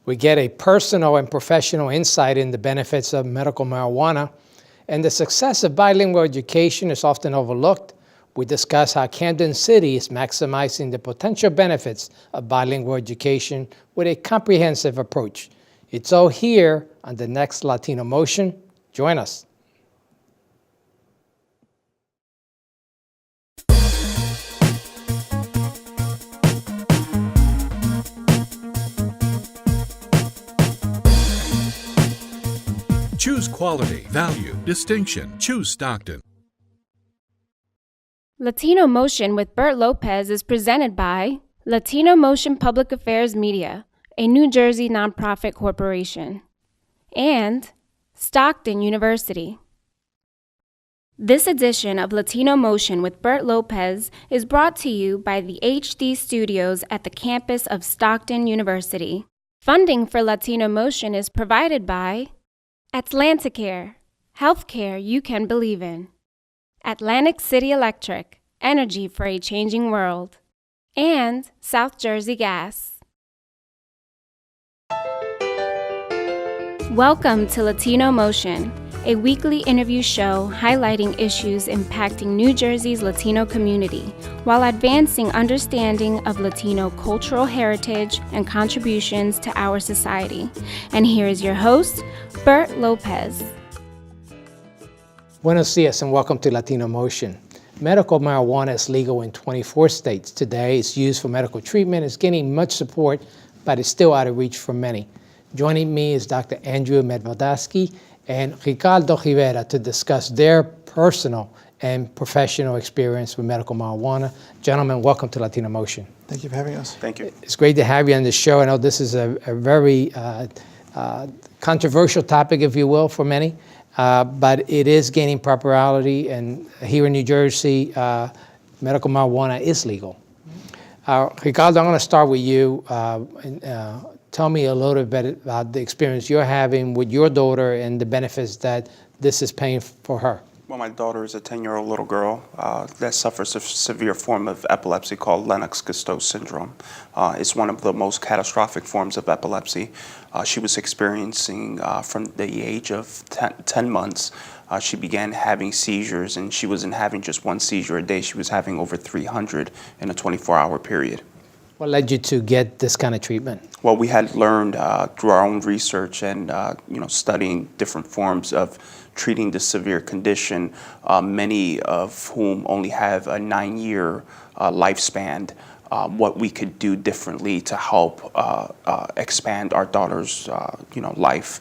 We get a personal and professional insight in the benefits of medical marijuana, and the success of bilingual education is often overlooked. We discuss how Camden City is maximizing the potential benefits of bilingual education with a comprehensive approach. It's all here on the next Latino Motion. Join us. Choose quality, value, distinction. Choose Stockton. Latino Motion with Bert Lopez is presented by Latino Motion Public Affairs Media, a New Jersey nonprofit corporation, and Stockton University. This edition of Latino Motion with Bert Lopez is brought to you by the HD Studios at the campus of Stockton University. Funding for Latino Motion is provided by Atlanticare, healthcare you can believe in. Atlantic City Electric, energy for a changing world. And South Jersey Gas. Welcome to Latino Motion, a weekly interview show highlighting issues impacting New Jersey's Latino community while advancing understanding of Latino cultural heritage and contributions to our society. And here is your host, Bert Lopez. Buenos dias and welcome to Latino Motion. Medical marijuana is legal in 24 states. Today, it's used for medical treatment. It's gaining much support, but it's still out of reach for many. Joining me is Dr. Andrew Medvedeski and Ricardo Rivera to discuss their personal and professional experience with medical marijuana. Gentlemen, welcome to Latino Motion. Thank you for having us. Thank you. It's great to have you on the show. I know this is a very controversial topic, if you will, for many, but it is gaining popularity, and here in New Jersey, medical marijuana is legal. Ricardo, I'm going to start with you. Tell me a little bit about the experience you're having with your daughter and the benefits that this is paying for her. Well, my daughter is a 10-year-old little girl that suffers a severe form of epilepsy called Lennox-Gastaut syndrome. It's one of the most catastrophic forms of epilepsy. She was experiencing from the age of 10 months. She began having seizures, and she wasn't having just one seizure a day. She was having over 300 in a 24-hour period. What led you to get this kind of treatment? Well, we had learned through our own research and studying different forms of treating this severe condition, many of whom only have a 9-year lifespan, what we could do differently to help expand our daughter's life.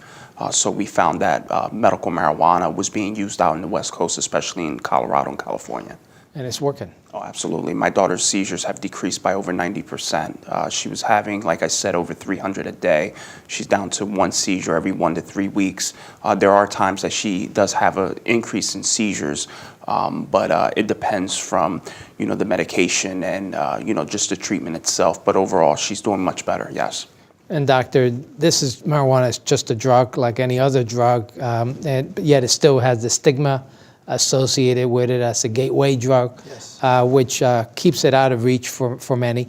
So we found that medical marijuana was being used out in the West Coast, especially in Colorado and California. And it's working. Oh, absolutely. My daughter's seizures have decreased by over 90%. She was having, like I said, over 300 a day. She's down to one seizure every 1 to 3 weeks. There are times that she does have an increase in seizures, but it depends from, the medication and, just the treatment itself. But overall, she's doing much better, yes. And doctor, marijuana is just a drug like any other drug, and yet it still has the stigma associated with it as a gateway drug, Yes. Which keeps it out of reach for many.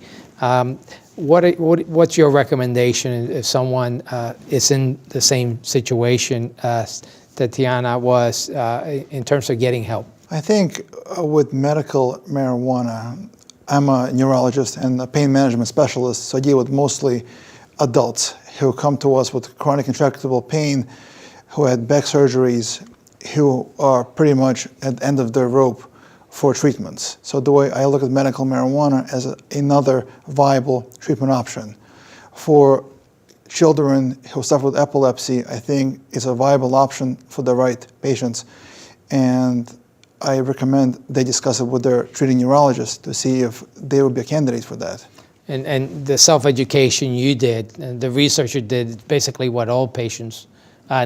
What's your recommendation if someone is in the same situation as Tatiana was in terms of getting help? I think with medical marijuana, I'm a neurologist and a pain management specialist, so I deal with mostly adults who come to us with chronic intractable pain, who had back surgeries, who are pretty much at the end of their rope for treatments. So the way I look at medical marijuana as another viable treatment option. For children who suffer with epilepsy, I think it's a viable option for the right patients. And I recommend they discuss it with their treating neurologist to see if they would be a candidate for that. And the self-education you did, and the research you did, is basically what all patients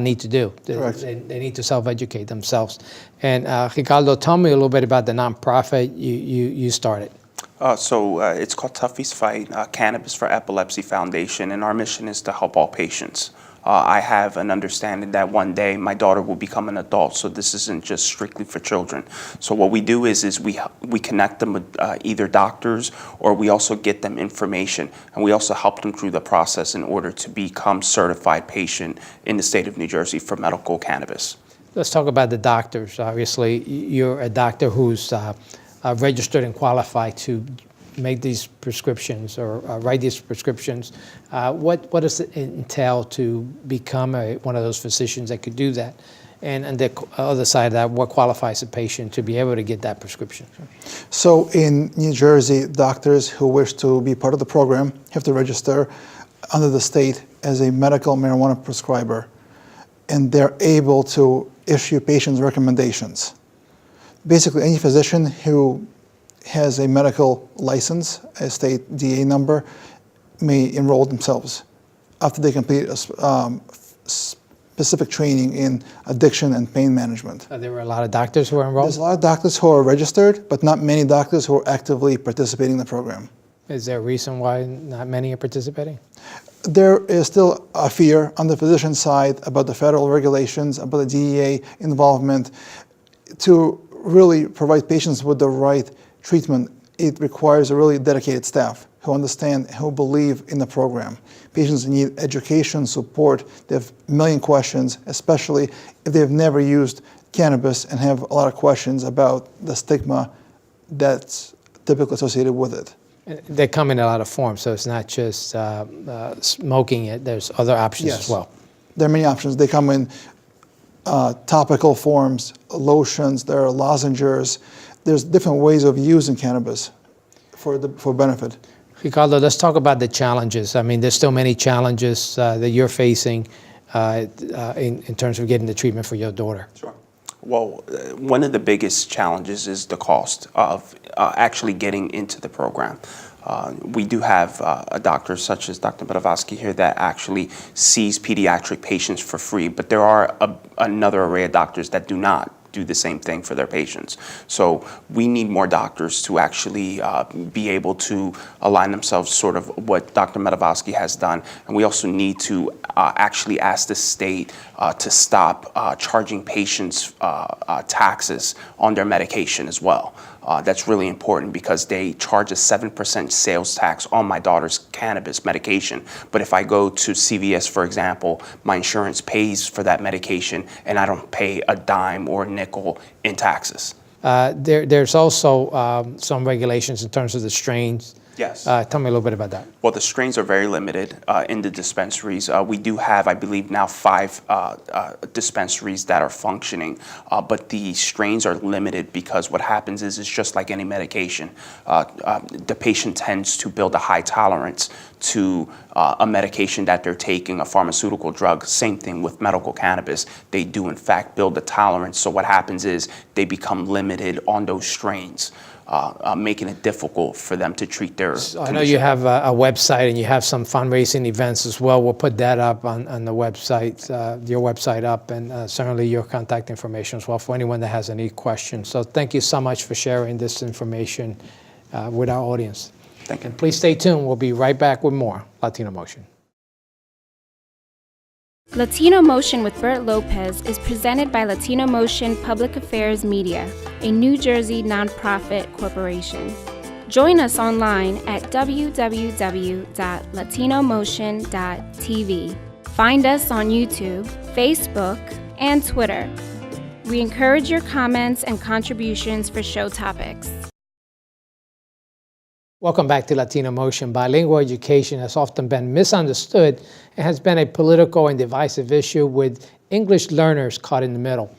need to do. They need to self-educate themselves. And Ricardo, tell me a little bit about the nonprofit you started. So it's called Tuffy's Fight, Cannabis for Epilepsy Foundation, and our mission is to help all patients. I have an understanding that one day my daughter will become an adult, so this isn't just strictly for children. So what we do is we connect them with either doctors, or we also get them information, and we also help them through the process in order to become certified patient in the state of New Jersey for medical cannabis. Let's talk about the doctors. Obviously, you're a doctor who's registered and qualified to make these prescriptions or write these prescriptions. What does it entail to become one of those physicians that could do that? And on the other side of that, what qualifies a patient to be able to get that prescription? So in New Jersey, doctors who wish to be part of the program have to register under the state as a medical marijuana prescriber, and they're able to issue patients recommendations. Basically, any physician who has a medical license, a state DA number, may enroll themselves after they complete a specific training in addiction and pain management. There were a lot of doctors who were enrolled? There's a lot of doctors who are registered, but not many doctors who are actively participating in the program. Is there a reason why not many are participating? There is still a fear on the physician side about the federal regulations, about the DEA involvement. To really provide patients with the right treatment, it requires a really dedicated staff who understand, who believe in the program. Patients need education, support. They have a million questions, especially if they've never used cannabis and have a lot of questions about the stigma that's typically associated with it. They come in a lot of forms, so it's not just smoking it. There's other options as well. There are many options. They come in topical forms, lotions, there are lozenges. There's different ways of using cannabis for benefit. Ricardo, let's talk about the challenges. I mean, there's still many challenges that you're facing in terms of getting the treatment for your daughter. Sure. Well, one of the biggest challenges is the cost of actually getting into the program. We do have a doctor such as Dr. Blavatsky here that actually sees pediatric patients for free, but there are another array of doctors that do not do the same thing for their patients. So we need more doctors to actually be able to align themselves sort of what Dr. Blavatsky has done. And we also need to actually ask the state to stop charging patients taxes on their medication as well. That's really important because they charge a 7% sales tax on my daughter's cannabis medication. But if I go to CVS, for example, my insurance pays for that medication and I don't pay a dime or a nickel in taxes. There's also some regulations in terms of the strains. Yes. Tell me a little bit about that. Well, the strains are very limited in the dispensaries. We do have, I believe, now 5 dispensaries that are functioning, but the strains are limited because what happens is it's just like any medication. The patient tends to build a high tolerance to a medication that they're taking, a pharmaceutical drug. Same thing with medical cannabis. They do, in fact, build a tolerance. So what happens is they become limited on those strains. Making it difficult for them to treat their condition. I know you have a website and you have some fundraising events as well. We'll put that up on the website, your website up, and certainly your contact information as well for anyone that has any questions. So thank you so much for sharing this information with our audience. Thank you. And please stay tuned. We'll be right back with more Latino Motion. Latino Motion with Bert Lopez is presented by Latino Motion Public Affairs Media, a New Jersey nonprofit corporation. Join us online at www.latinomotion.tv. Find us on YouTube, Facebook, and Twitter. We encourage your comments and contributions for show topics. Welcome back to Latino Motion. Bilingual education has often been misunderstood and has been a political and divisive issue with English learners caught in the middle.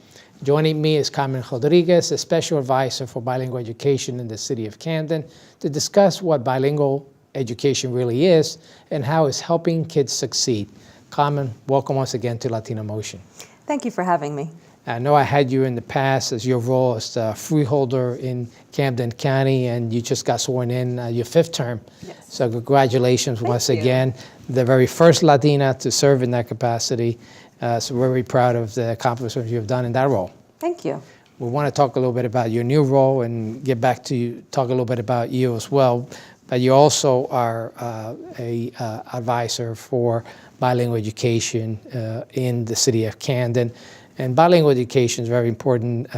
Joining me is Carmen Rodriguez, a special advisor for bilingual education in the city of Camden, to discuss what bilingual education really is and how it's helping kids succeed. Carmen, welcome once again to Latino Motion. Thank you for having me. I know I had you in the past as your role as the freeholder in Camden County, and you just got sworn in your 5th term. Yes. So congratulations once you. again. The very first Latina to serve in that capacity. So we're very proud of the accomplishments you've done in that role. Thank you. We want to talk a little bit about your new role and get back to talk a little bit about you as well. but you also are a advisor for bilingual education in the city of Camden. And bilingual education is a very important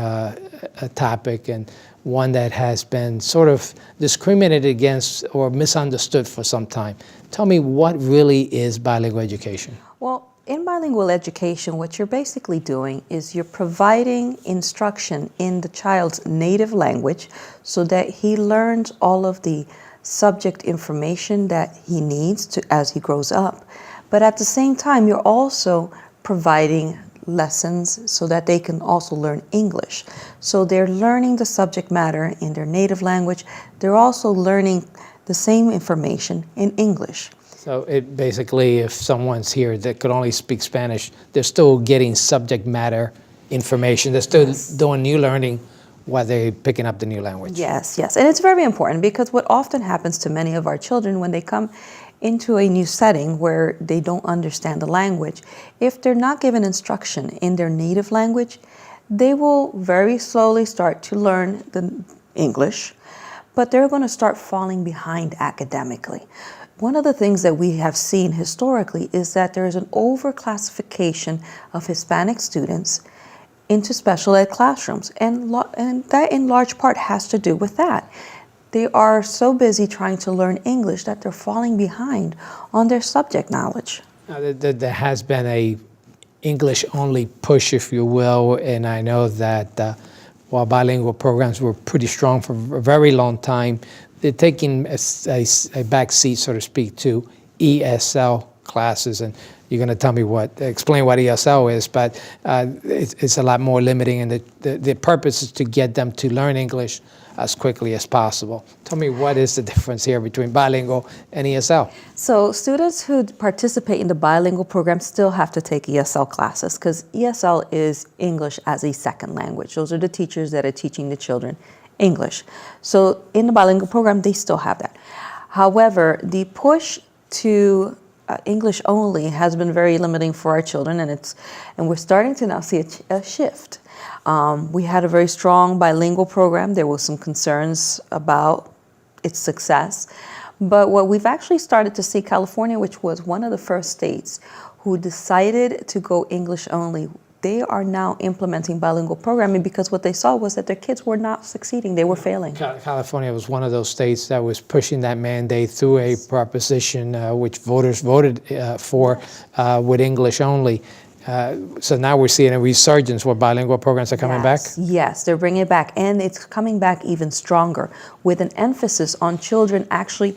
topic, and one that has been sort of discriminated against or misunderstood for some time. Tell me, what really is bilingual education? Well, in bilingual education, what you're basically doing is you're providing instruction in the child's native language so that he learns all of the subject information that he needs to as he grows up. But at the same time, you're also providing lessons so that they can also learn English. So they're learning the subject matter in their native language. They're also learning the same information in English. So it basically, if someone's here that could only speak Spanish, they're still getting subject matter information. They're still doing new learning while they're picking up the new language. Yes, yes. And it's very important because what often happens to many of our children when they come into a new setting where they don't understand the language, if they're not given instruction in their native language, they will very slowly start to learn the English, but they're going to start falling behind academically. One of the things that we have seen historically is that there is an overclassification of Hispanic students into special ed classrooms, and that in large part has to do with that. They are so busy trying to learn English that they're falling behind on their subject knowledge. There has been a English-only push, if you will, and I know that while bilingual programs were pretty strong for a very long time, they're taking a back seat, so to speak, to ESL classes, and you're going to explain what ESL is, but it's a lot more limiting, and the purpose is to get them to learn English as quickly as possible. Tell me, what is the difference here between bilingual and ESL? So students who participate in the bilingual program still have to take ESL classes because ESL is English as a second language. Those are the teachers that are teaching the children English. So in the bilingual program, they still have that. However, the push to English only has been very limiting for our children, and we're starting to now see a shift. We had a very strong bilingual program. There were some concerns about its success, but what we've actually started to see, California, which was one of the first states who decided to go English only, they are now implementing bilingual programming because what they saw was that their kids were not succeeding, they were failing. California was one of those states that was pushing that mandate through a proposition which voters voted for with English only. So now we're seeing a resurgence where bilingual programs are coming back? Yes, they're bringing it back, and it's coming back even stronger with an emphasis on children actually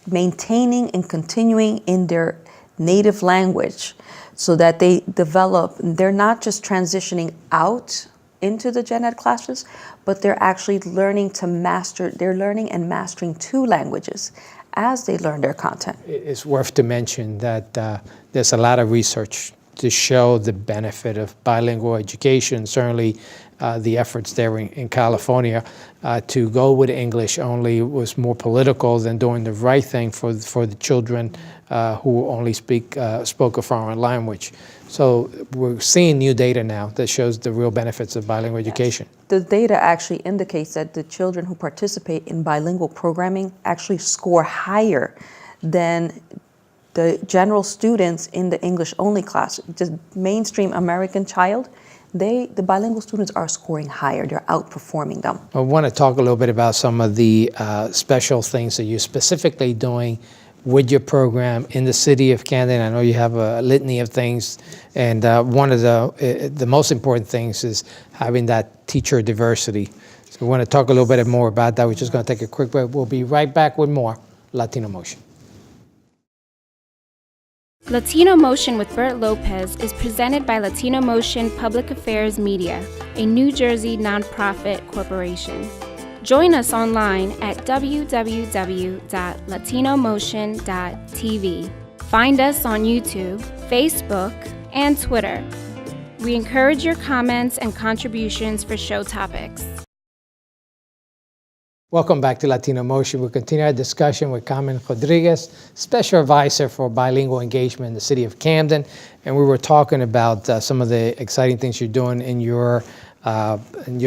maintaining and continuing in their native language so that they develop, they're not just transitioning out into the gen ed classes, but they're actually learning to master, they're learning and mastering two languages as they learn their content. It's worth to mention that there's a lot of research to show the benefit of bilingual education. Certainly the efforts there in California to go with English only was more political than doing the right thing for the children who only spoke a foreign language. So we're seeing new data now that shows the real benefits of bilingual education. The data actually indicates that the children who participate in bilingual programming actually score higher than the general students in the English-only class. Just mainstream American child, the bilingual students are scoring higher. They're outperforming them. I want to talk a little bit about some of the special things that you're specifically doing with your program in the city of Camden. I know you have a litany of things, and one of the most important things is having that teacher diversity. So we want to talk a little bit more about that. We're just going to take a quick break. We'll be right back with more Latino Motion. Latino Motion with Bert Lopez is presented by Latino Motion Public Affairs Media, a New Jersey nonprofit corporation. Join us online at www.latinomotion.tv. Find us on YouTube, Facebook, and Twitter. We encourage your comments and contributions for show topics. Welcome back to Latino Motion. We'll continue our discussion with Carmen Rodriguez, Special Advisor for Bilingual Engagement in the city of Camden. And we were talking about some of the exciting things you're doing in your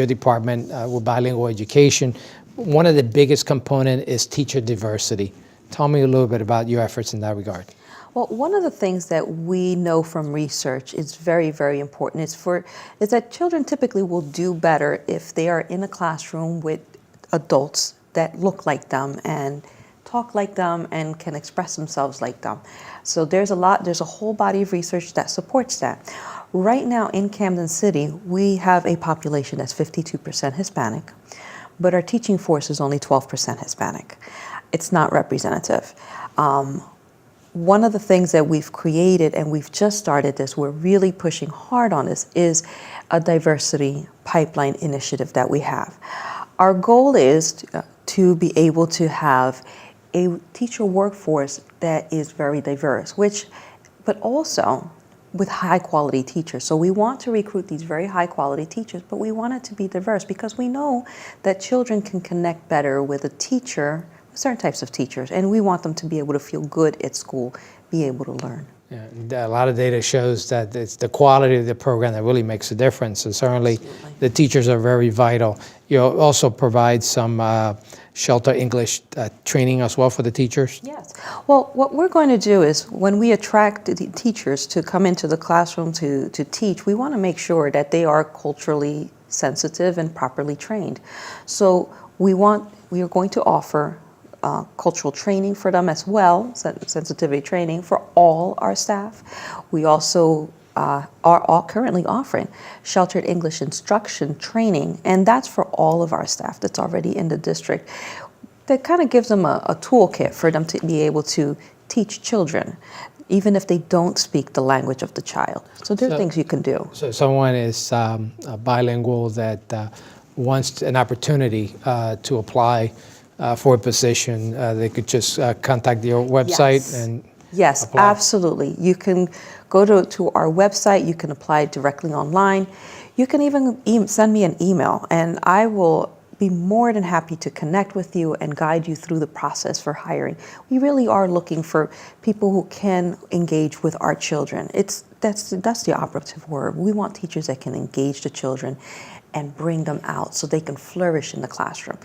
department with bilingual education. One of the biggest component is teacher diversity. Tell me a little bit about your efforts in that regard. Well, one of the things that we know from research is very, very important is that children typically will do better if they are in a classroom with adults that look like them and talk like them and can express themselves like them. So there's a whole body of research that supports that. Right now in Camden City, we have a population that's 52% Hispanic, but our teaching force is only 12% Hispanic. It's not representative. One of the things that we've created, and we've just started this, we're really pushing hard on this, is a diversity pipeline initiative that we have. Our goal is to be able to have a teacher workforce that is very diverse, but also with high quality teachers. So we want to recruit these very high quality teachers, but we want it to be diverse because we know that children can connect better with a teacher, certain types of teachers, and we want them to be able to feel good at school, be able to learn. Yeah, and a lot of data shows that it's the quality of the program that really makes a difference, and certainly Absolutely. the teachers are very vital. You also provide some shelter English training as well for the teachers? Yes. Well, what we're going to do is when we attract the teachers to come into the classroom to teach, we want to make sure that they are culturally sensitive and properly trained. So we are going to offer cultural training for them as well, sensitivity training for all our staff. We also are currently offering sheltered English instruction training, and that's for all of our staff that's already in the district. That kind of gives them a toolkit for them to be able to teach children, even if they don't speak the language of the child. So there are things you can do. So someone is bilingual that wants an opportunity to apply for a position, they could just contact your website and Yes, apply. absolutely. You can go to our website, you can apply directly online. You can even send me an email and I will be more than happy to connect with you and guide you through the process for hiring. We really are looking for people who can engage with our children. That's the operative word. We want teachers that can engage the children and bring them out so they can flourish in the classroom.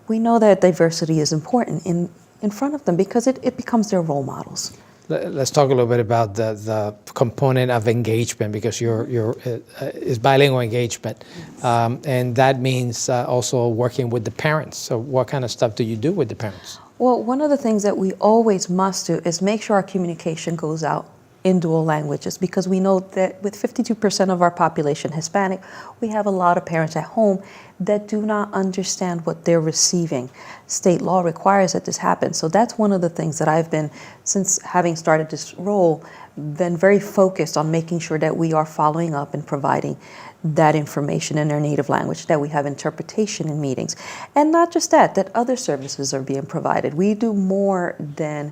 We know that diversity is important in front of them because it becomes their role models. Let's talk a little bit about the component of engagement, because is bilingual engagement, and that means also working with the parents. So what kind of stuff do you do with the parents? Well, one of the things that we always must do is make sure our communication goes out in dual languages, because we know that with 52% of our population Hispanic, we have a lot of parents at home that do not understand what they're receiving. State law requires that this happens. So that's one of the things that I've been, since having started this role, been very focused on making sure that we are following up and providing that information in their native language, that we have interpretation in meetings. And not just that other services are being provided. We do more than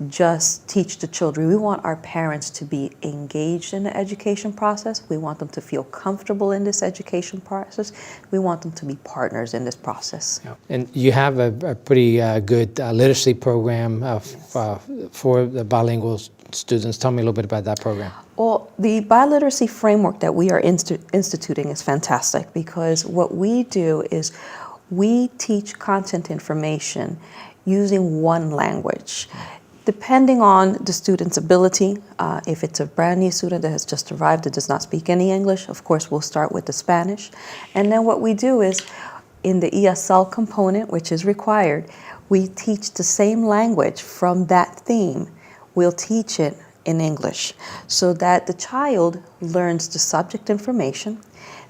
just teach the children. We want our parents to be engaged in the education process. We want them to feel comfortable in this education process. We want them to be partners in this process. Yeah. And you have a pretty good literacy program for the bilingual students. Tell me a little bit about that program. Well, the biliteracy framework that we are instituting is fantastic, because what we do is we teach content information using one language. Depending on the student's ability, if it's a brand new student that has just arrived that does not speak any English, of course we'll start with the Spanish. And then what we do is, in the ESL component, which is required, we teach the same language from that theme. We'll teach it in English so that the child learns the subject information.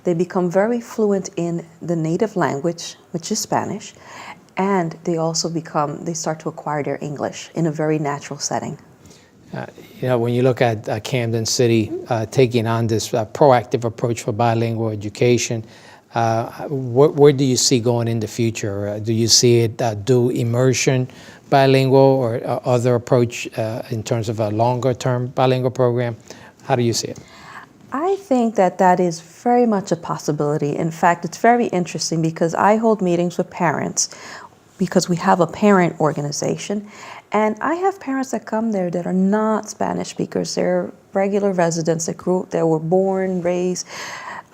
They become very fluent in the native language, which is Spanish, and they start to acquire their English in a very natural setting. When you look at Camden City taking on this proactive approach for bilingual education, where do you see going in the future? Do you see it do immersion bilingual or other approach in terms of a longer-term bilingual program? How do you see it? I think that is very much a possibility. In fact, it's very interesting because I hold meetings with parents, because we have a parent organization, and I have parents that come there that are not Spanish speakers. They're regular residents that were born, raised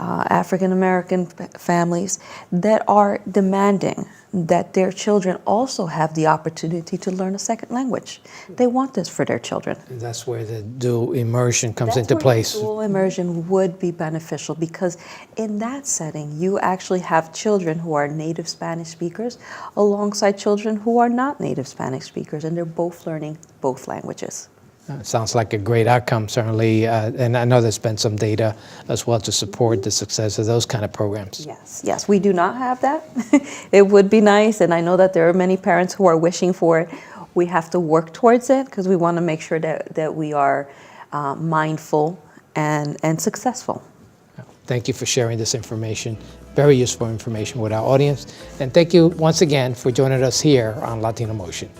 African American families that are demanding that their children also have the opportunity to learn a second language. They want this for their children. And that's where the dual immersion comes That's into where place. Dual immersion would be beneficial because in that setting, you actually have children who are native Spanish speakers alongside children who are not native Spanish speakers, and they're both learning both languages. Sounds like a great outcome, certainly. And I know there's been some data as well to support the success of those kind of programs. Yes, we do not have that. It would be nice, and I know that there are many parents who are wishing for it. We have to work towards it because we want to make sure that we are mindful and successful. Thank you for sharing this information, very useful information with our audience. And thank you once again for joining us here on Latino Motion.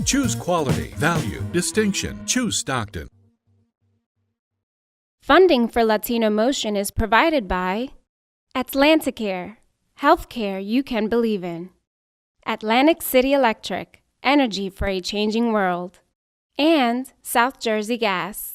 Choose quality, value, distinction. Choose Stockton. Funding for Latino Motion is provided by Atlanticare, healthcare you can believe in. Atlantic City Electric, energy for a changing world. And South Jersey Gas.